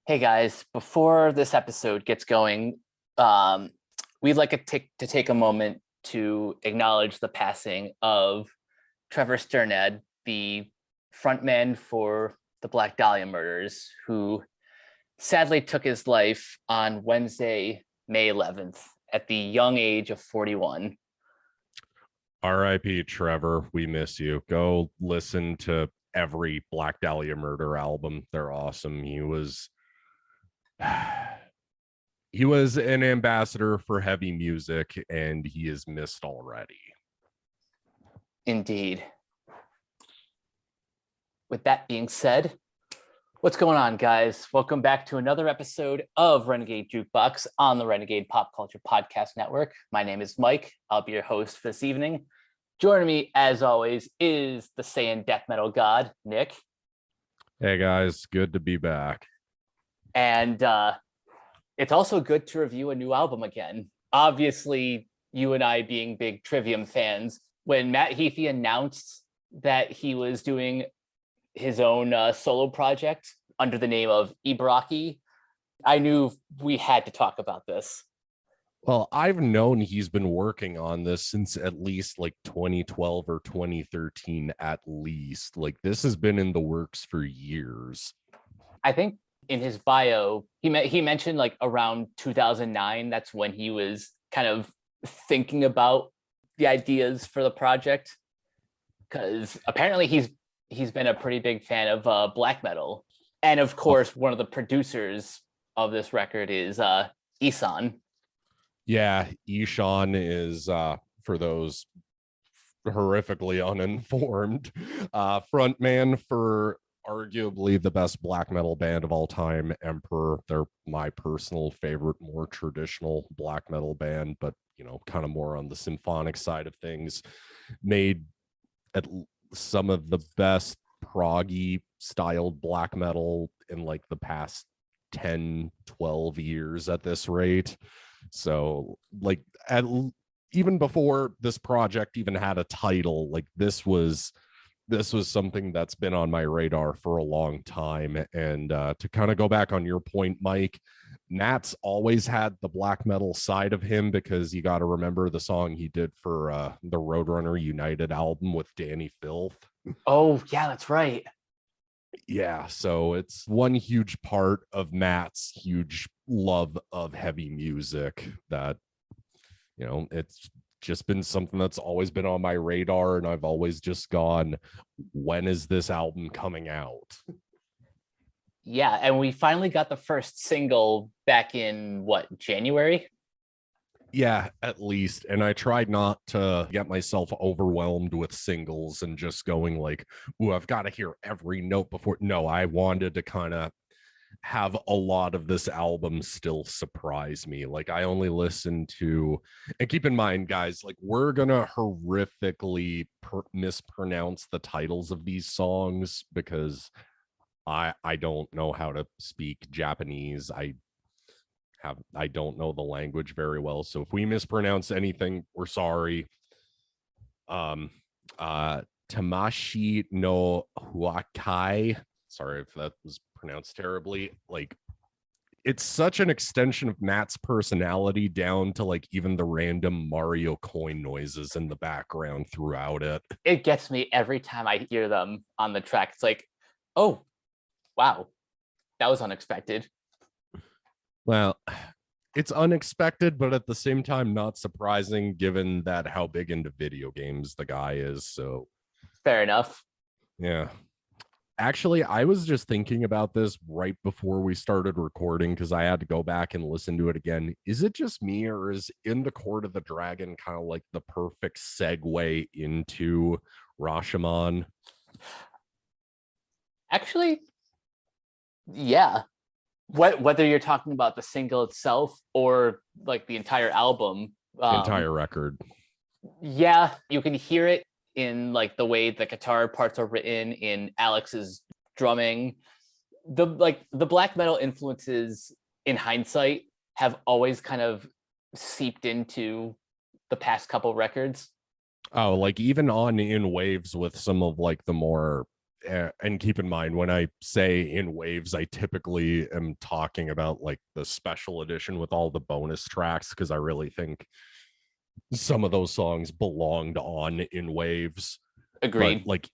Hey guys, before this episode gets going, we'd like to take a moment to acknowledge the passing of Trevor Sternad, the frontman for the Black Dahlia murders, who sadly took his life on Wednesday, May 11th, at the young age of 41. R.I.P. Trevor, we miss you. Go listen to every Black Dahlia murder album. They're awesome. He was an ambassador for heavy music, and he is missed already. Indeed. With that being said, what's going on, guys? Welcome back to another episode of Renegade Jukebox on the Renegade Pop Culture Podcast Network. My name is Mike. I'll be your host for this evening. Joining me, as always, is the Saiyan death metal god, Nick. Hey, guys. Good to be back. And it's also good to review a new album again. Obviously, you and I being big Trivium fans, when Matt Heafy announced that he was doing his own solo project under the name of Ibaraki, I knew we had to talk about this. Well, I've known he's been working on this since at least like 2012 or 2013 at least. Like, this has been in the works for years. I think in his bio, he mentioned like around 2009. That's when he was kind of thinking about the ideas for the project, because apparently he's been a pretty big fan of black metal, and of course one of the producers of this record is Isan. Yeah, Ishan is, for those horrifically uninformed, frontman for arguably the best black metal band of all time, Emperor. They're my personal favorite, more traditional black metal band, but, you know, kind of more on the symphonic side of things. Made some of the best proggy styled black metal in like the past 10, 12 years at this rate. So like even before this project even had a title, like this was something that's been on my radar for a long time. And to kind of go back on your point, Mike, Nat's always had the black metal side of him, because you got to remember the song he did for the Roadrunner United album with Danny Filth. Oh yeah, that's right. Yeah, so it's one huge part of Matt's huge love of heavy music that, you know, it's just been something that's always been on my radar, and I've always just gone, when is this album coming out? Yeah, and we finally got the first single back in January? Yeah, at least. And I tried not to get myself overwhelmed with singles and just going like, ooh, I've got to hear every note before. No, I wanted to kind of have a lot of this album still surprise me. Like, I only listened to, and keep in mind, guys, like, we're gonna horrifically mispronounce the titles of these songs, because I don't know how to speak Japanese. I don't know the language very well, so if we mispronounce anything, we're sorry. Tamashi no Huakai, sorry if that was pronounced terribly. Like, it's such an extension of Matt's personality, down to like even the random Mario coin noises in the background throughout it. It gets me every time I hear them on the track. It's like, oh wow, that was unexpected. Well, it's unexpected, but at the same time not surprising, given that how big into video games the guy is. So fair enough. Yeah. Actually, I was just thinking about this right before we started recording, because I had to go back and listen to it again. Is it just me, or is In the Court of the Dragon kind of like the perfect segue into Rashomon? Actually, yeah. Whether you're talking about the single itself or like the entire album, Entire record. Yeah, you can hear it in like the way the guitar parts are written, in Alex's drumming. The black metal influences in hindsight have always kind of seeped into the past couple records. Oh, like even on In Waves with some of like the more and keep in mind, when I say in waves, I typically am talking about like the special edition with all the bonus tracks, because I really think some of those songs belonged on in waves. But Agreed. like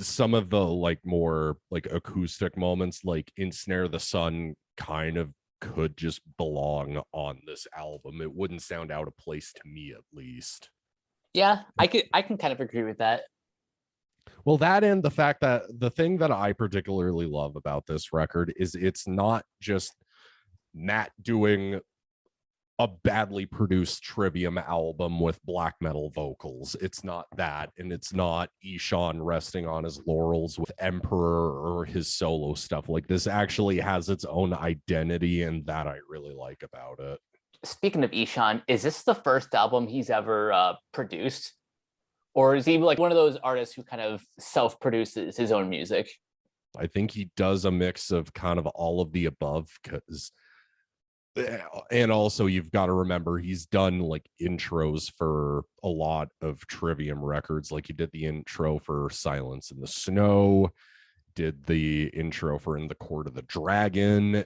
some of the like more like acoustic moments, like Ensnare the Sun, kind of could just belong on this album. It wouldn't sound out of place to me, at least. Yeah, I can kind of agree with that. Well, that and the fact that the thing that I particularly love about this record is it's not just Matt doing a badly produced Trivium album with black metal vocals. It's not that. And it's not Ishan resting on his laurels with Emperor or his solo stuff. Like, this actually has its own identity, and that I really like about it. Speaking of Ishan, is this the first album he's ever produced? Or is he like one of those artists who kind of self-produces his own music? I think he does a mix of kind of all of the above, because and also you've got to remember he's done like intros for a lot of Trivium records. Like, he did the intro for Silence in the Snow, did the intro for In the Court of the Dragon,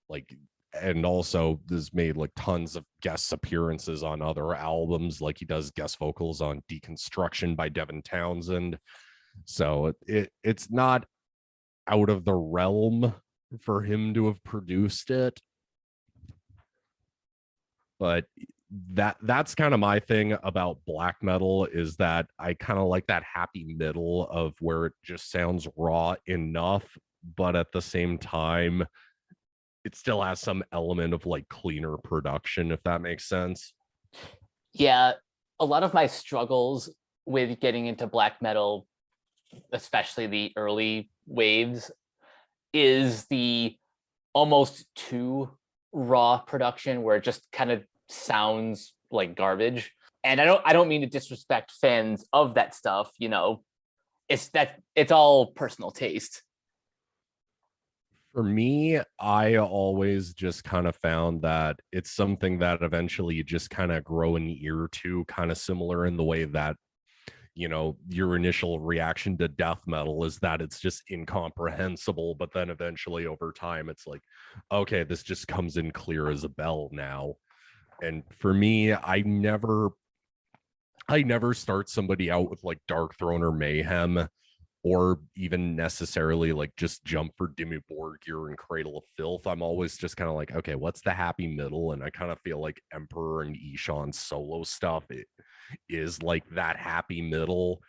like, and also has made like tons of guest appearances on other albums. Like, he does guest vocals on Deconstruction by Devin Townsend. So it's not out of the realm for him to have produced it. But that's kind of my thing about black metal, is that I kind of like that happy middle of where it just sounds raw enough, but at the same time it still has some element of like cleaner production, if that makes sense. Yeah, a lot of my struggles with getting into black metal, especially the early waves, is the almost too raw production where it just kind of sounds like garbage. And I don't mean to disrespect fans of that stuff, you know. It's all personal taste. For me, I always just kind of found that it's something that eventually you just kind of grow an ear to, kind of similar in the way that, you know, your initial reaction to death metal is that it's just incomprehensible, but then eventually over time it's like, okay, this just comes in clear as a bell now. And for me, I never start somebody out with like Dark Throne or Mayhem, or even necessarily like just jump for Dimmu Borgir and Cradle of Filth. I'm always just kind of like, okay, what's the happy middle? And I kind of feel like Emperor and Ishan's solo stuff, it is like that happy middle.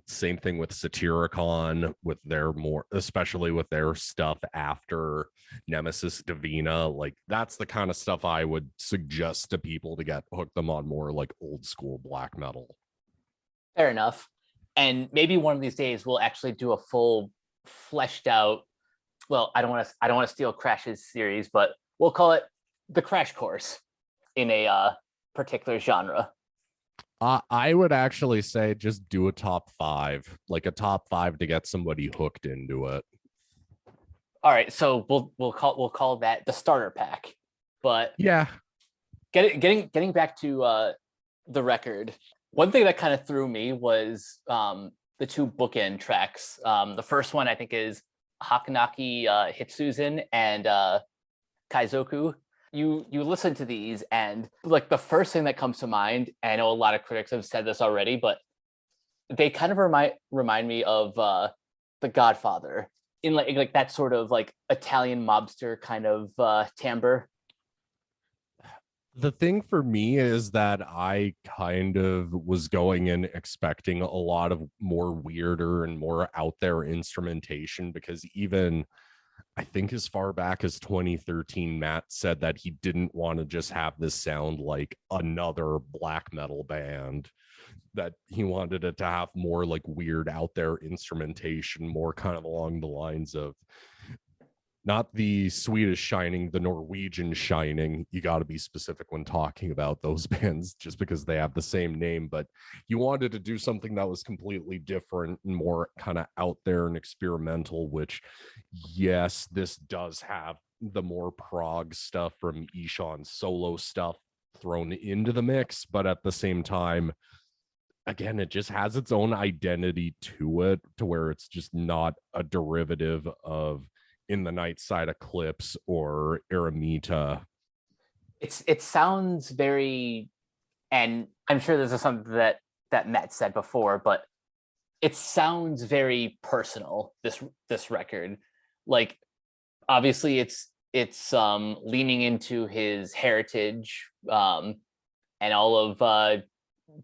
Same thing with Satyricon, with their more, especially with their stuff after Nemesis Divina. Like, that's the kind of stuff I would suggest to people to get hook them on more like old school black metal. Fair enough. And maybe one of these days we'll actually do a full fleshed out, well, I don't want to steal Crash's series, but we'll call it the Crash Course in a particular genre. I would actually say just do a top five, like a top five to get somebody hooked into it. All right, so we'll call that the starter pack. But Yeah. getting back to the record, one thing that kind of threw me was the two bookend tracks. The first one I think is Hakanaki Hitsuzin and Kaizoku. You listen to these, and like the first thing that comes to mind, I know a lot of critics have said this already, but they kind of remind me of The Godfather, in like that sort of like Italian mobster kind of timbre. The thing for me is that I kind of was going in expecting a lot of more weirder and more out there instrumentation, because even I think as far back as 2013, Matt said that he didn't want to just have this sound like another black metal band, that he wanted it to have more like weird out there instrumentation, more kind of along the lines of not the Swedish Shining, the Norwegian Shining. You got to be specific when talking about those bands just because they have the same name, but you wanted to do something that was completely different and more kind of out there and experimental, which, yes, this does have the more prog stuff from Ishan's solo stuff thrown into the mix, but at the same time, again, it just has its own identity to it, to where it's just not a derivative of In the Night Side Eclipse or Eremita. It sounds very, and I'm sure this is something that Matt said before, but it sounds very personal, this record. Like, obviously it's leaning into his heritage, and all of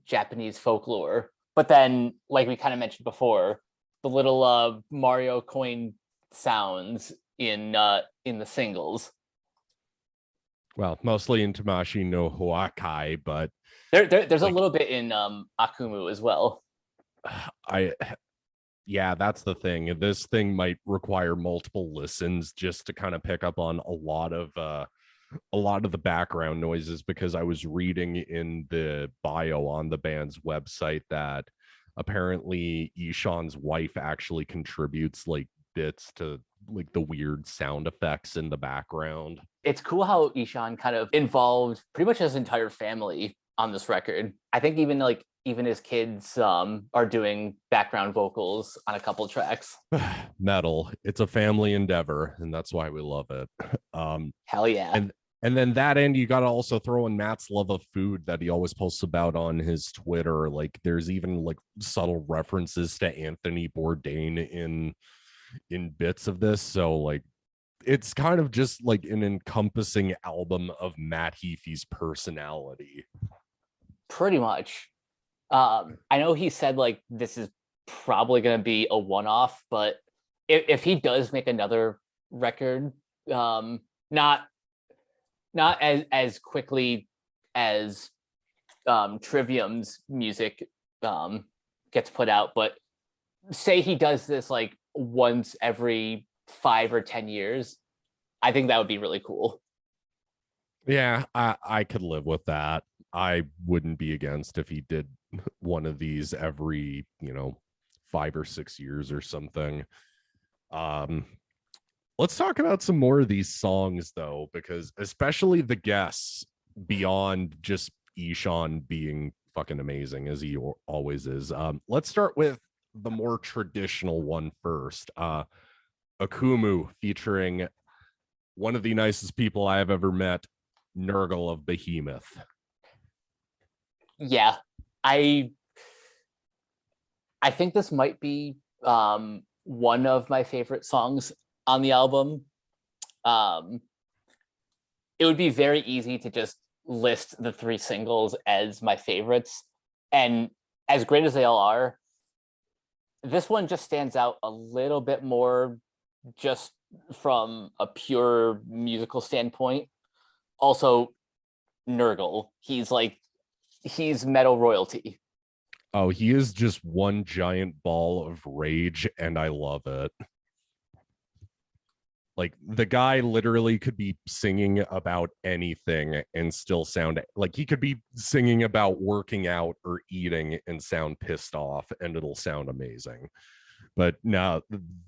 Japanese folklore. But then, like we kind of mentioned before, the little Mario coin sounds in the singles. Well, mostly in Tamashi no Huakai, but There's a like little bit in Akumu as well. I yeah, that's the thing. This thing might require multiple listens just to kind of pick up on a lot of the background noises, because I was reading in the bio on the band's website that apparently Ishan's wife actually contributes like bits to like the weird sound effects in the background. It's cool how Ishan kind of involved pretty much his entire family on this record. I think even his kids are doing background vocals on a couple tracks. Metal, it's a family endeavor, and that's why we love it. Hell yeah. And then that end, you got to also throw in Matt's love of food that he always posts about on his Twitter. Like, there's even like subtle references to Anthony Bourdain in bits of this. So like, it's kind of just like an encompassing album of Matt Heafy's personality. Pretty much. I know he said like this is probably going to be a one-off, but if he does make another record, not as quickly as Trivium's music gets put out, but say he does this like once every 5 or 10 years, I think that would be really cool. Yeah, I could live with that. I wouldn't be against if he did one of these every, 5 or 6 years or something. Let's talk about some more of these songs though, because especially the guests, beyond just Ishan being fucking amazing as he always is. Let's start with the more traditional one first. Akumu, featuring one of the nicest people I have ever met, Nurgle of Behemoth. Yeah, I think this might be one of my favorite songs on the album. It would be very easy to just list the 3 singles as my favorites, and as great as they all are, this one just stands out a little bit more just from a pure musical standpoint. Also, Nurgle, he's metal royalty. Oh, he is just one giant ball of rage, and I love it. Like, the guy literally could be singing about anything and still sound like he could be singing about working out or eating and sound pissed off, and it'll sound amazing. But now,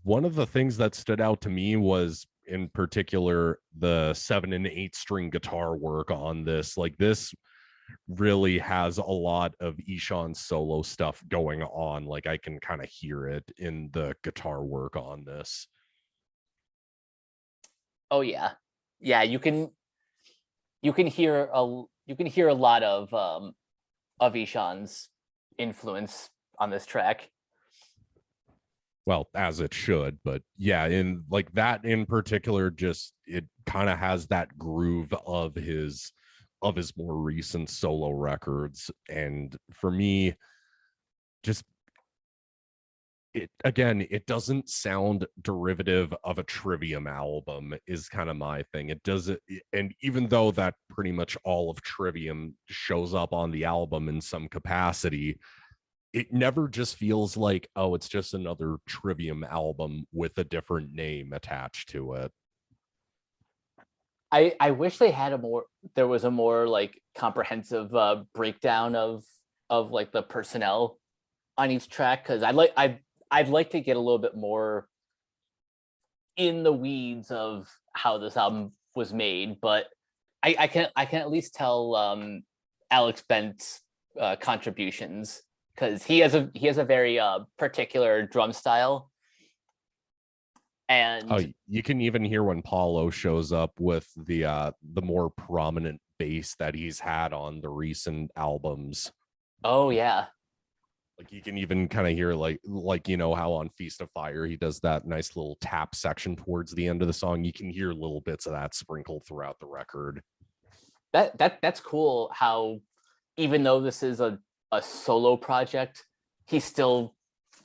one of the things that stood out to me was, in particular, the 7 and 8 string guitar work on this. Like, this really has a lot of Ishan's solo stuff going on. Like, I can kind of hear it in the guitar work on this. Oh yeah, yeah. You can hear a lot of Ishan's influence on this track. Well, as it should, but yeah, in like that in particular, just it kind of has that groove of his more recent solo records. And for me, just it doesn't sound derivative of a Trivium album is kind of my thing. It doesn't, and even though that pretty much all of Trivium shows up on the album in some capacity, it never just feels like, oh, it's just another Trivium album with a different name attached to it. I wish they had there was a more like comprehensive breakdown of like the personnel on each track, because I'd like to get a little bit more in the weeds of how this album was made, but I can at least tell Alex Bent's contributions, because he has a very particular drum style. And you can even hear when Paulo shows up with the more prominent bass that he's had on the recent albums. Oh yeah. Like you can even kind of hear like how on Feast of Fire he does that nice little tap section towards the end of the song. You can hear little bits of that sprinkled throughout the record. That's cool how even though this is a solo project, he still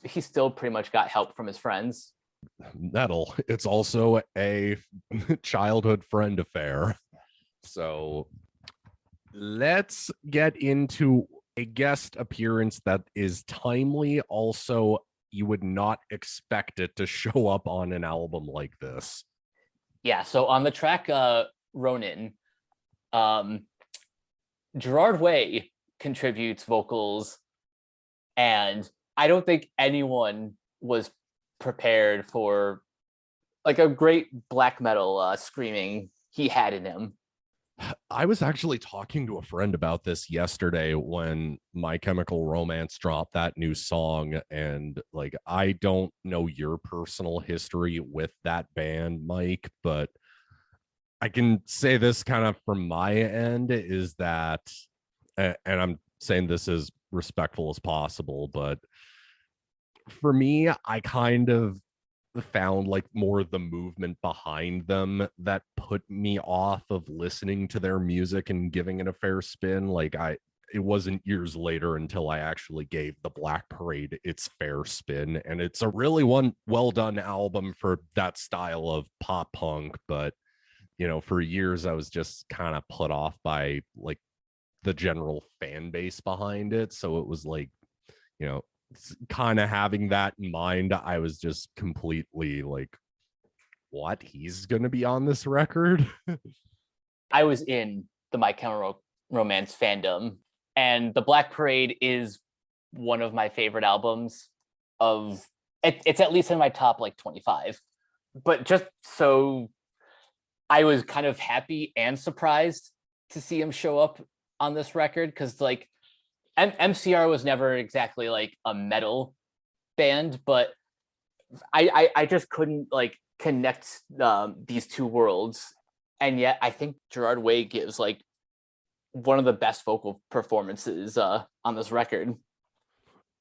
pretty much got help from his friends. Metal. It's also a childhood friend affair. So let's get into a guest appearance that is timely. Also, you would not expect it to show up on an album like this. Yeah, so on the track Ronin, Gerard Way contributes vocals, and I don't think anyone was prepared for like a great black metal screaming he had in him. I was actually talking to a friend about this yesterday when My Chemical Romance dropped that new song, and like I don't know your personal history with that band, Mike, but I can say this kind of from my end is that, and I'm saying this as respectful as possible, but for me, I kind of found like more the movement behind them that put me off of listening to their music and giving it a fair spin. It wasn't years later until I actually gave the Black Parade its fair spin, and it's a really well done album for that style of pop punk. But for years I was just kind of put off by like the general fan base behind it, so it was like kind of having that in mind, I was just completely like, what? He's gonna be on this record? I was in the My Chemical Romance fandom, and the Black Parade is one of my favorite albums of it's at least in my top like 25. But just so I was kind of happy and surprised to see him show up on this record, because like MCR was never exactly like a metal band, but I just couldn't like connect these two worlds. And yet I think Gerard Way gives like one of the best vocal performances on this record.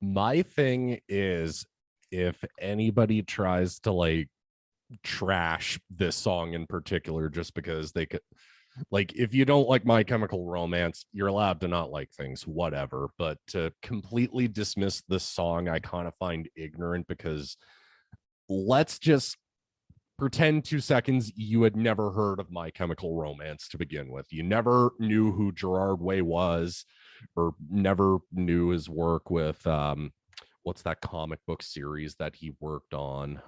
My thing is, if anybody tries to like trash this song in particular just because they could, like, if you don't like My Chemical Romance, you're allowed to not like things, whatever. But to completely dismiss this song, I kind of find ignorant, because let's just pretend 2 seconds you had never heard of My Chemical Romance to begin with. You never knew who Gerard Way was, or never knew his work with what's that comic book series that he worked on?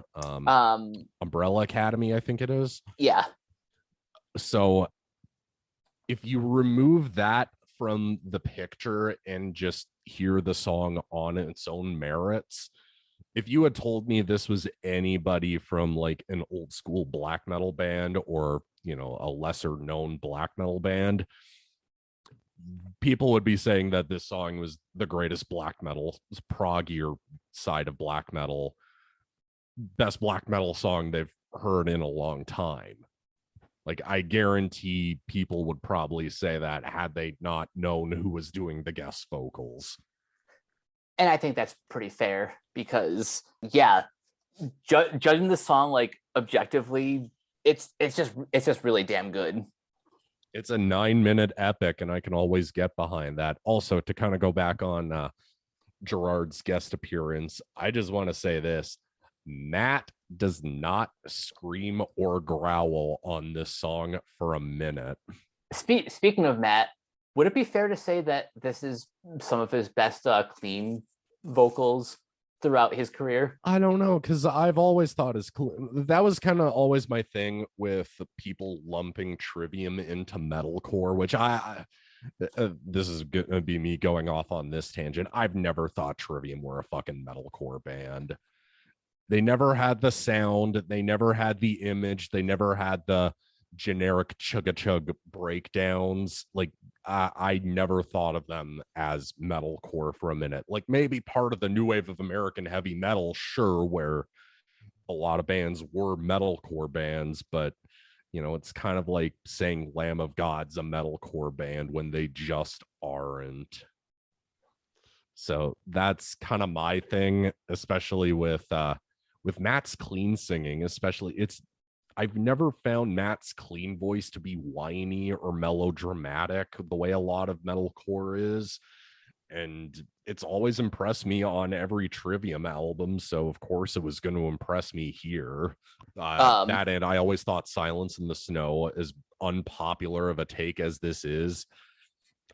Umbrella Academy, I think it is. Yeah. So if you remove that from the picture and just hear the song on its own merits, if you had told me this was anybody from like an old school black metal band or, a lesser known black metal band, people would be saying that this song was the greatest black metal, proggier side of black metal, best black metal song they've heard in a long time. Like, I guarantee people would probably say that had they not known who was doing the guest vocals. And I think that's pretty fair, because yeah, judging the song like objectively, it's just really damn good. It's a 9-minute epic, and I can always get behind that. Also, to kind of go back on Gerard's guest appearance, I just want to say this: Matt does not scream or growl on this song for a minute. Speaking of Matt, would it be fair to say that this is some of his best clean vocals throughout his career? I don't know, because I've always thought that was kind of always my thing with people lumping Trivium into metalcore, which this is going to be me going off on this tangent. I've never thought Trivium were a fucking metalcore band. They never had the sound, they never had the image, they never had the generic chugga chug breakdowns. Like, I never thought of them as metalcore for a minute. Like maybe part of the new wave of American heavy metal, sure, where a lot of bands were metalcore bands, but you know, it's kind of like saying Lamb of God's a metalcore band when they just aren't. So that's kind of my thing, especially with Matt's clean singing, especially I've never found Matt's clean voice to be whiny or melodramatic the way a lot of metalcore is. And it's always impressed me on every Trivium album. So, of course, it was going to impress me here. That and I always thought Silence in the Snow, as unpopular of a take as this is,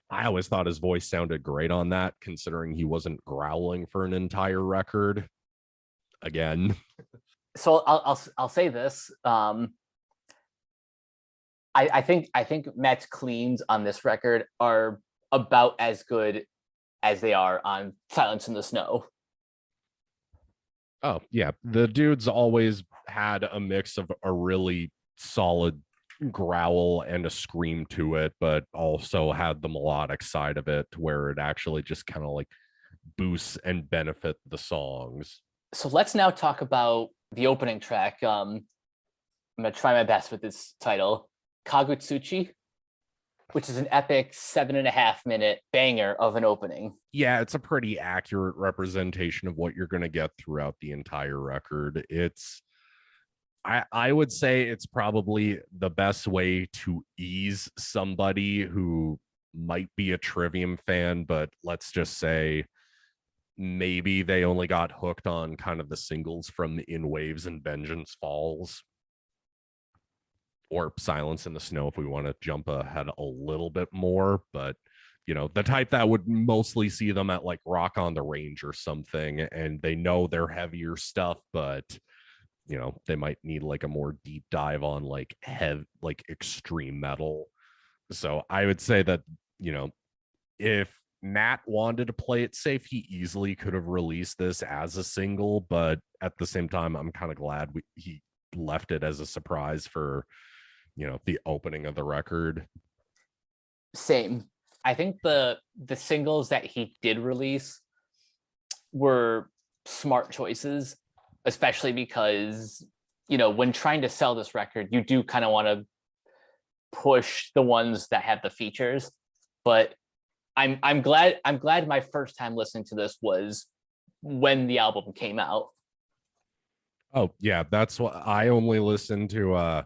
I always thought his voice sounded great on that, considering he wasn't growling for an entire record. Again. So I'll say this. I think Matt's cleans on this record are about as good as they are on Silence in the Snow. Oh yeah, the dude's always had a mix of a really solid growl and a scream to it, but also had the melodic side of it where it actually just kind of like boosts and benefit the songs. So let's now talk about the opening track. I'm gonna try my best with this title, Kagutsuchi, which is an epic 7.5-minute banger of an opening. Yeah, it's a pretty accurate representation of what you're going to get throughout the entire record. I would say it's probably the best way to ease somebody who might be a Trivium fan, but let's just say maybe they only got hooked on kind of the singles from In Waves and Vengeance Falls, or Silence in the Snow if we want to jump ahead a little bit more. But you know, the type that would mostly see them at like Rock on the Range or something, and they know they're heavier stuff, but you know, they might need like a more deep dive on like extreme metal. So I would say that, you know, if Matt wanted to play it safe, he easily could have released this as a single, but at the same time, I'm kind of glad he left it as a surprise for, you know, the opening of the record. Same. I think the singles that he did release were smart choices, especially because, you know, when trying to sell this record, you do kind of want to push the ones that have the features. But I'm glad my first time listening to this was when the album came out. Oh yeah, that's what I only listened to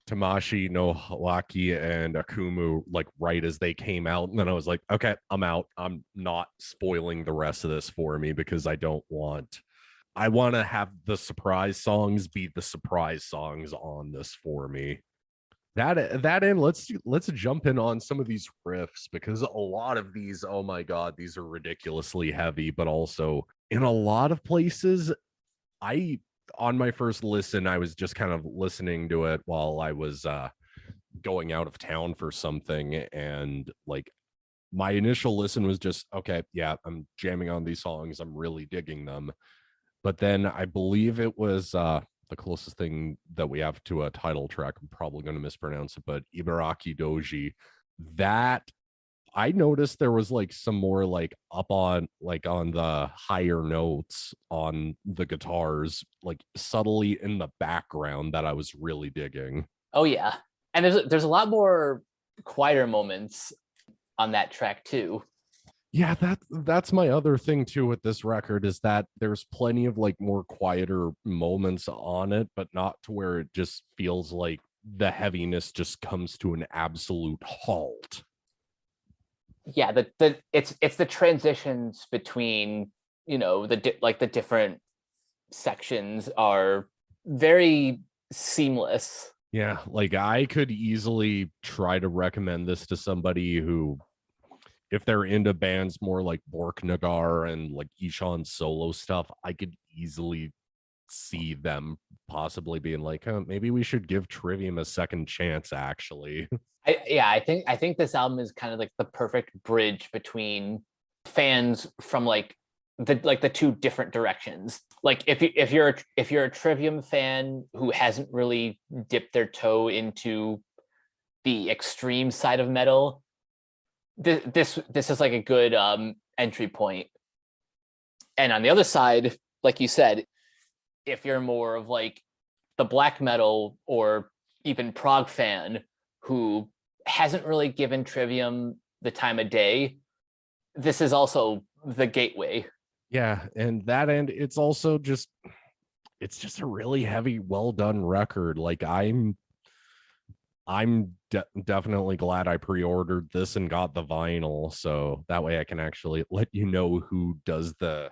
Tamashi no Hawaki and Akumu like right as they came out, and then I was like, okay, I'm out. I'm not spoiling the rest of this for me because I want to have the surprise songs be the surprise songs on this for me. That and let's jump in on some of these riffs, because a lot of these, oh my god, these are ridiculously heavy, but also in a lot of places, on my first listen, I was just kind of listening to it while I was going out of town for something, and like my initial listen was just, okay, yeah, I'm jamming on these songs, I'm really digging them. But then I believe it was the closest thing that we have to a title track, I'm probably going to mispronounce it, but Ibaraki-RPC, that I noticed there was like some more like up on the higher notes on the guitars, like subtly in the background, that I was really digging. Oh yeah. And there's a lot more quieter moments on that track too. Yeah, that's my other thing too with this record, is that there's plenty of like more quieter moments on it, but not to where it just feels like the heaviness just comes to an absolute halt. Yeah, it's the transitions between, you know, the different sections are very seamless. Yeah, like I could easily try to recommend this to somebody who, if they're into bands more like Borknagar and like Ishan's solo stuff, I could easily see them possibly being like, oh, maybe we should give Trivium a second chance, actually. I think this album is kind of like the perfect bridge between fans from like the two different directions. Like if you're a Trivium fan who hasn't really dipped their toe into the extreme side of metal, this is like a good entry point. And on the other side, like you said, if you're more of like the black metal or even prog fan who hasn't really given Trivium the time of day, this is also the gateway. Yeah, and that end, it's also just it's just a really heavy, well done record. Like I'm definitely glad I pre-ordered this and got the vinyl, so that way I can actually let you know who does a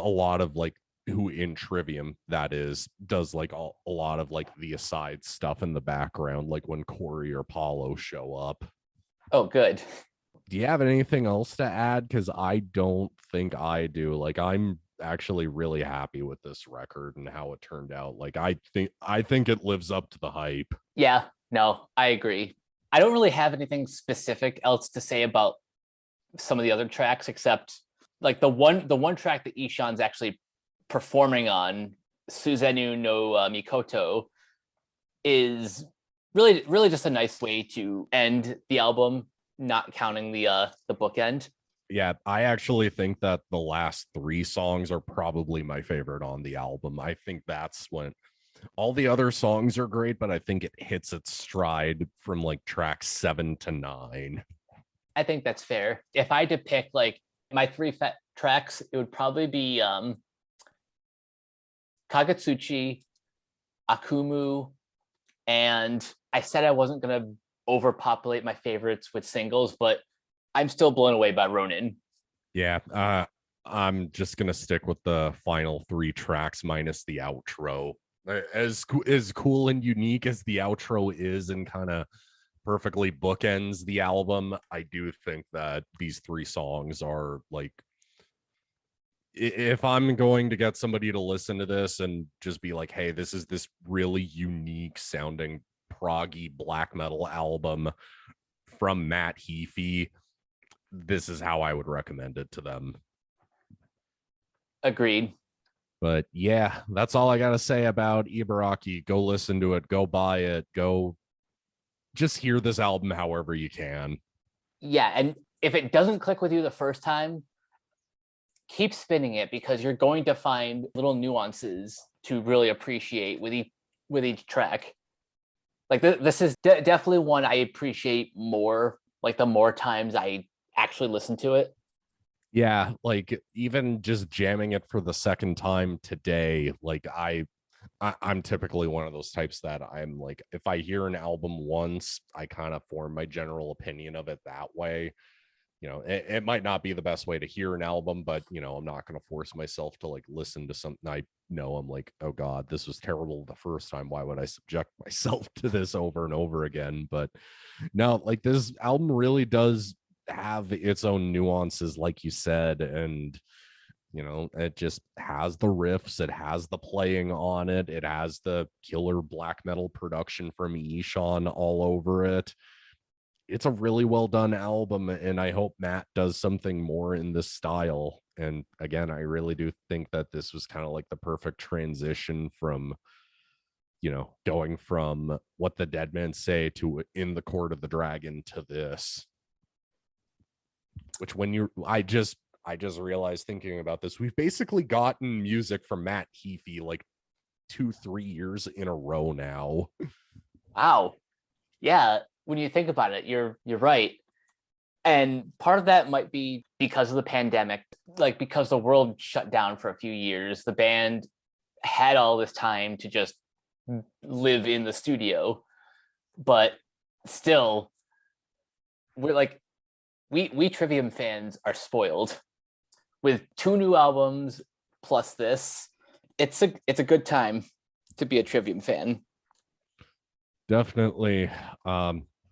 lot of like who in Trivium that is does like a lot of like the aside stuff in the background, like when Corey or Paulo show up. Oh, good. Do you have anything else to add? Because I don't think I do. Like I'm actually really happy with this record and how it turned out. Like I think it lives up to the hype. Yeah, no, I agree. I don't really have anything specific else to say about some of the other tracks, except like the one track that Ishan's actually performing on, Suzenu no Mikoto, is really just a nice way to end the album, not counting the bookend. Yeah, I actually think that the last three songs are probably my favorite on the album. I think that's when all the other songs are great, but I think it hits its stride from like track 7 to 9. I think that's fair. If I had to pick like my three tracks, it would probably be Kagetsuchi, Akumu, and I said I wasn't going to overpopulate my favorites with singles, but I'm still blown away by Ronin. Yeah, I'm just gonna stick with the final three tracks minus the outro. As cool and unique as the outro is, and kind of perfectly bookends the album, I do think that these three songs are like, if I'm going to get somebody to listen to this and just be like, hey, this is this really unique sounding proggy black metal album from Matt Heafy, this is how I would recommend it to them. Agreed. But yeah, that's all I got to say about Ibaraki. Go listen to it, go buy it, go just hear this album however you can. Yeah, and if it doesn't click with you the first time, keep spinning it, because you're going to find little nuances to really appreciate with each track. Like this is definitely one I appreciate more, like the more times I actually listen to it. Yeah, like even just jamming it for the second time today, like I'm typically one of those types that I'm like, if I hear an album once, I kind of form my general opinion of it that way. It might not be the best way to hear an album, but I'm not going to force myself to like listen to something I know I'm like, oh god, this was terrible the first time, why would I subject myself to this over and over again? But no, like this album really does have its own nuances, like you said, and it just has the riffs, it has the playing on it, it has the killer black metal production from Ishan all over it. It's a really well done album, and I hope Matt does something more in this style. And again, I really do think that this was kind of like the perfect transition from going from What the Dead Men Say to In the Court of the Dragon to this, which I just realized thinking about this, we've basically gotten music from Matt Heafy like 2-3 years in a row now. Wow. Yeah, when you think about it, you're right. And part of that might be because of the pandemic, like because the world shut down for a few years, the band had all this time to just live in the studio. But still, we're like, we Trivium fans are spoiled with 2 new albums plus this. It's a good time to be a Trivium fan. Definitely.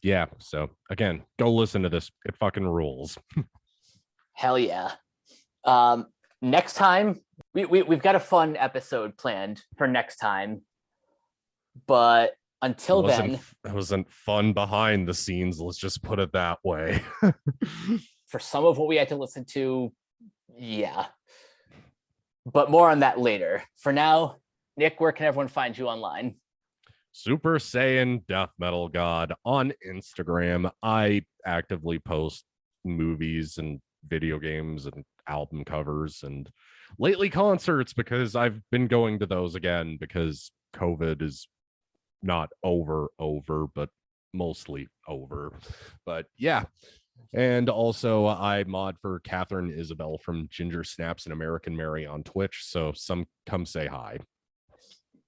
Yeah, so again, go listen to this, it fucking rules. Hell yeah. Next time, we've got a fun episode planned for next time, but until then, it wasn't fun behind the scenes, let's just put it that way. for some of what we had to listen to, yeah, but more on that later. For now, Nick, where can everyone find you online? Super Saiyan Death Metal God on Instagram. I actively post movies and video games and album covers and lately concerts because I've been going to those again because COVID is not over, but mostly over. But yeah. And also, I mod for Catherine Isabel from Ginger Snaps and American Mary on Twitch. So some come say hi.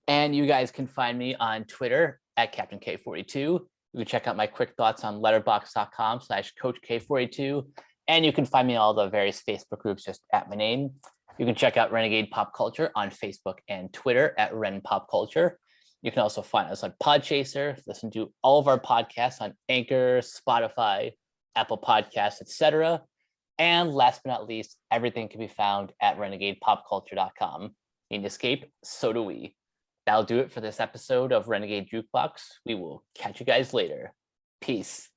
And you guys can find me on Twitter at Captain K42. You can check out my quick thoughts on letterbox.com/Coach K42. And you can find me in all the various Facebook groups just at my name. You can check out Renegade Pop Culture on Facebook and Twitter at Ren Pop Culture. You can also find us on Podchaser, listen to all of our podcasts on Anchor, Spotify, Apple Podcasts, etc. And last but not least, everything can be found at renegadepopculture.com. Need an escape? So do we. That'll do it for this episode of Renegade Jukebox. We will catch you guys later. Peace.